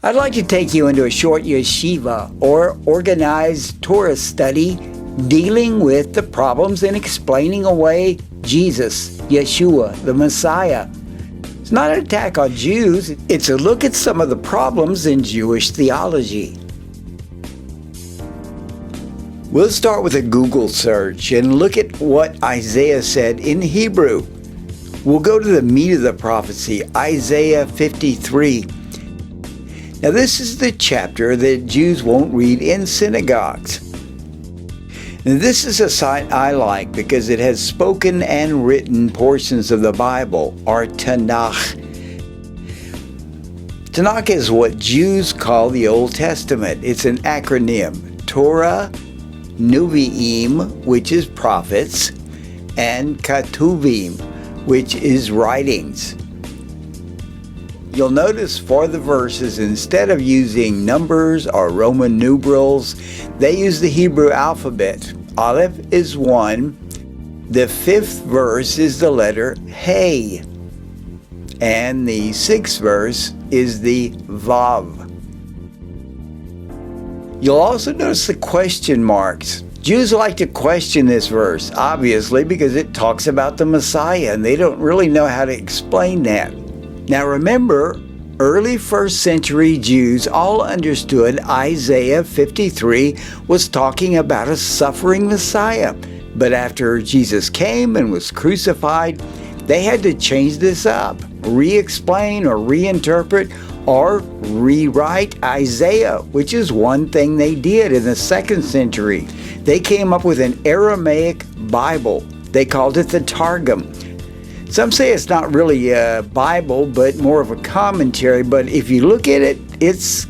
I'd like to take you into a short yeshiva or organized Torah study dealing with the problems and explaining away Jesus, Yeshua, the Messiah. It's not an attack on Jews, it's a look at some of the problems in Jewish theology. We'll start with a Google search and look at what Isaiah said in Hebrew. We'll go to the meat of the prophecy, Isaiah 53. Now this is the chapter that Jews won't read in synagogues. Now this is a site I like because it has spoken and written portions of the Bible, or Tanakh. Tanakh is what Jews call the Old Testament. It's an acronym, Torah, Nevi'im, which is prophets, and Ketuvim, which is writings. You'll notice for the verses, instead of using numbers or Roman numerals, they use the Hebrew alphabet. Aleph is 1. The 5th verse is the letter Hey. And the 6th verse is the Vav. You'll also notice the question marks. Jews like to question this verse, obviously, because it talks about the Messiah, and they don't really know how to explain that. Now remember, early 1st century Jews all understood Isaiah 53 was talking about a suffering Messiah. But after Jesus came and was crucified, they had to change this up, re-explain or reinterpret or rewrite Isaiah, which is one thing they did in the 2nd century. They came up with an Aramaic Bible. They called it the Targum. Some say it's not really a Bible, but more of a commentary. But if you look at it, it's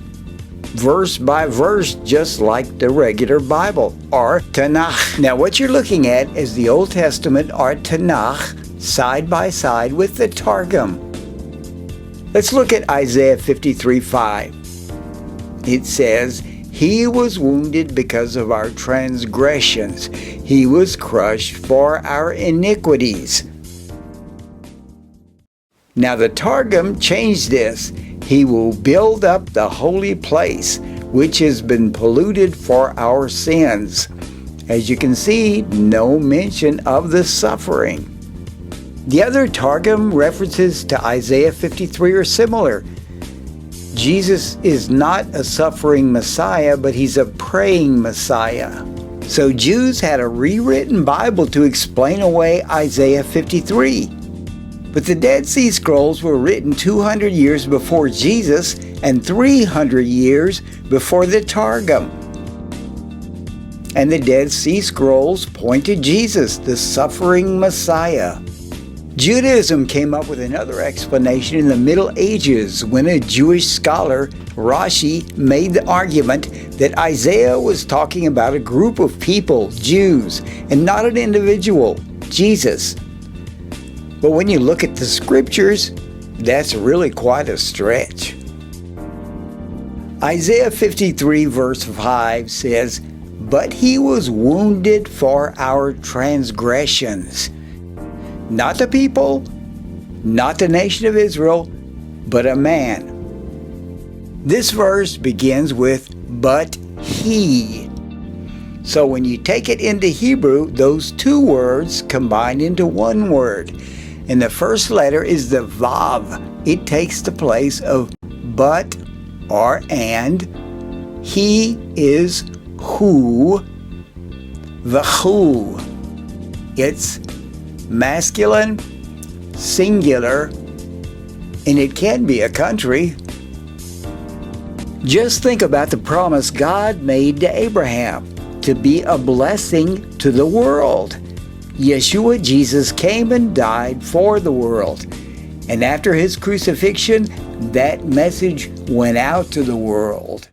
verse by verse, just like the regular Bible, or Tanakh. Now, what you're looking at is the Old Testament, or Tanakh, side by side with the Targum. Let's look at Isaiah 53:5. It says, "He was wounded because of our transgressions. He was crushed for our iniquities." Now the Targum changed this. "He will build up the holy place, which has been polluted for our sins." As you can see, no mention of the suffering. The other Targum references to Isaiah 53 are similar. Jesus is not a suffering Messiah, but he's a praying Messiah. So Jews had a rewritten Bible to explain away Isaiah 53. But the Dead Sea Scrolls were written 200 years before Jesus and 300 years before the Targum. And the Dead Sea Scrolls point to Jesus, the suffering Messiah. Judaism came up with another explanation in the Middle Ages when a Jewish scholar, Rashi, made the argument that Isaiah was talking about a group of people, Jews, and not an individual, Jesus. But when you look at the scriptures, that's really quite a stretch. Isaiah 53 verse 5 says, "But he was wounded for our transgressions." Not the people, not the nation of Israel, but a man. This verse begins with, "but he." So when you take it into Hebrew, those two words combine into one word. And the first letter is the Vav. It takes the place of but or and. He is who, the who. It's masculine, singular, and it can be a country. Just think about the promise God made to Abraham to be a blessing to the world. Yeshua, Jesus, came and died for the world. And after his crucifixion, that message went out to the world.